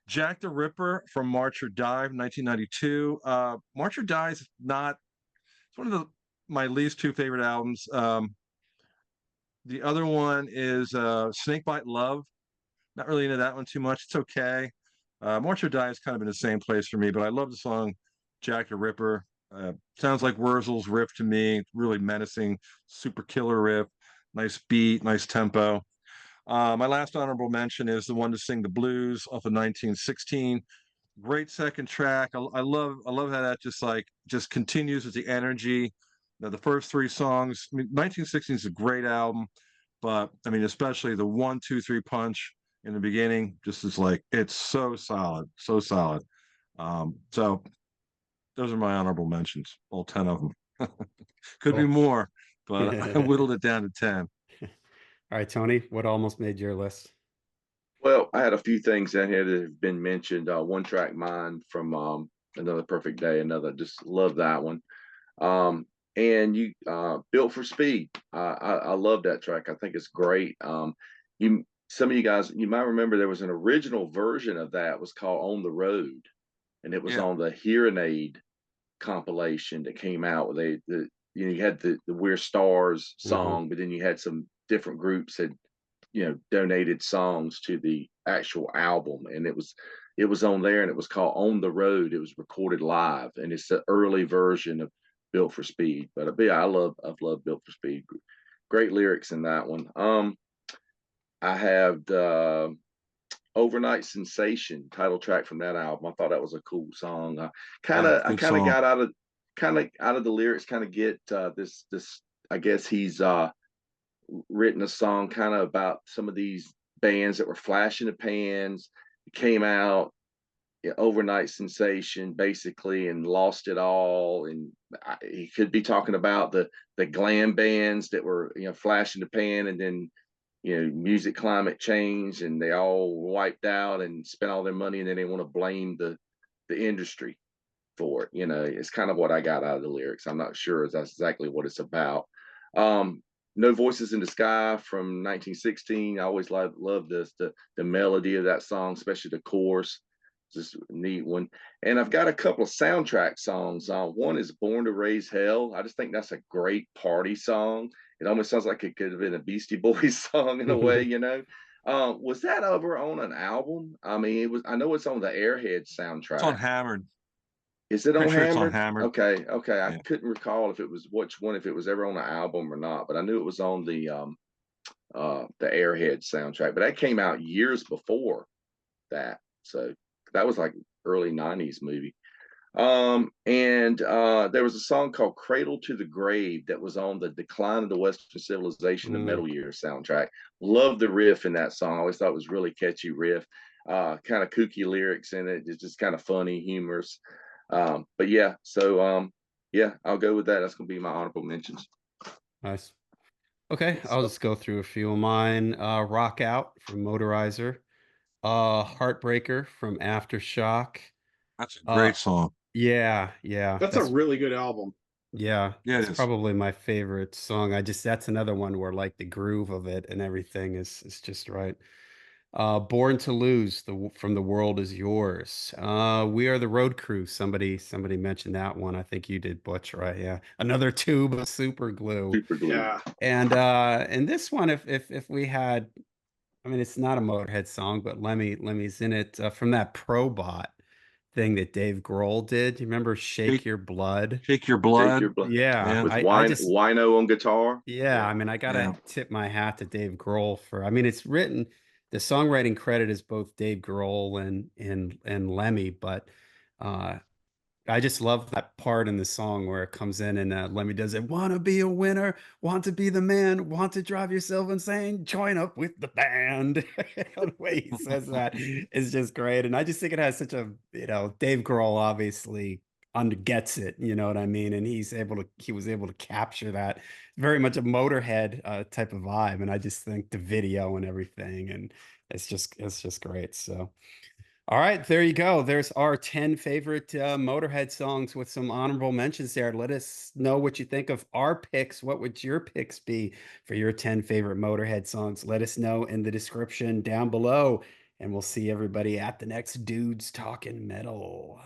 Jack the Ripper from March or Die, 1992. March or Die is not. It's one of my least two favorite albums. The other one is Snakebite Love. Not really into that one too much. It's okay. March or Die is kind of in the same place for me, but I love the song Jack the Ripper. Sounds like Wurzel's riff to me. Really menacing, super killer riff. Nice beat, nice tempo. My last honorable mention is the one to sing the blues off of 1916. Great second track. I love how that just continues with the energy. The first three songs. I mean, 1916 is a great album, but I mean, especially the 1, 2, 3 punch in the beginning, just is like, it's so solid, so solid. So those are my honorable mentions, all 10 of them. Could be more, but I whittled it down to 10. All right, Tony, what almost made your list? Well, I had a few things in here that have been mentioned. One Track Mind from Another Perfect Day, another, just love that one. And you Built for Speed. I love that track. I think it's great. Some of you guys, you might remember there was an original version of that was called On the Road, and it was on the Hearing Aid compilation that came out. You had the We're Stars song, but then you had some different groups that donated songs to the actual album, and it was on there, and it was called On the Road. It was recorded live, and it's the early version of Built for Speed. But yeah, I've loved Built for Speed. Great lyrics in that one. I have the Overnight Sensation title track from that album. I thought that was a cool song. I kind of got out of the lyrics, kind of get this I guess he's written a song kind of about some of these bands that were flash in the pans, came out, overnight sensation basically, and lost it all. And he could be talking about the glam bands that were flash in the pan, and then music climate change, and they all wiped out and spent all their money, and then they want to blame the industry for it. It's kind of what I got out of the lyrics. I'm not sure if that's exactly what it's about. No Voices in the Sky from 1916. I always love the melody of that song, especially the chorus. Just a neat one. And I've got a couple of soundtrack songs. One is Born to Raise Hell. I just think that's a great party song. It almost sounds like it could have been a Beastie Boys song in a way, Was that ever on an album? I mean, it was. I know it's on the Airhead soundtrack. It's on Hammered. Is it on Pretty sure it's on Hammered? Hammered. Okay. Yeah. I couldn't recall if it was which one, if it was ever on an album or not, but I knew it was on the Airhead soundtrack. But that came out years before that, so that was like early '90s movie. And there was a song called Cradle to the Grave that was on the Decline of the Western Civilization, the Metal Year soundtrack. Love the riff in that song. I always thought it was really catchy riff. Kind of kooky lyrics in it. It's just kind of funny, humorous. But yeah, so yeah, I'll go with that. That's gonna be my honorable mentions. Nice. Okay, I'll just go through a few of mine. Rock Out from Motorizer. Heartbreaker from Aftershock. That's a great song. Yeah. That's a really good album. Yeah, Yeah, it it's is. probably my favorite song. That's another one where like the groove of it and everything is just right. Born to Lose, from The World Is Yours. We Are the Road Crew. Somebody mentioned that one. I think you did, Butch, right? Yeah. Another tube of super glue. Super glue. Yeah. And this one, if we had, I mean, it's not a Motorhead song, but Lemmy's in it, from that Probot thing that Dave Grohl did. You remember Shake Shake, Your Blood? shake your Shake blood. your blood Yeah, Yeah. with I just wino on guitar. yeah, I mean, I Yeah. gotta tip my hat to Dave Grohl for. I mean, it's written. The songwriting credit is both Dave Grohl and Lemmy, but uh, I just love that part in the song where it comes in and Lemmy does it. Want to be a winner, want to be the man, want to drive yourself insane, join up with the band. The way he says that is just great. And I just think it has such a, Dave Grohl obviously gets it, you know what I mean? And he was able to capture that very much a Motorhead type of vibe. And I just think the video and everything, and it's just great. So. All right, there you go. There's our 10 favorite Motorhead songs with some honorable mentions there. Let us know what you think of our picks. What would your picks be for your 10 favorite Motorhead songs? Let us know in the description down below, and we'll see everybody at the next Dudes Talking Metal.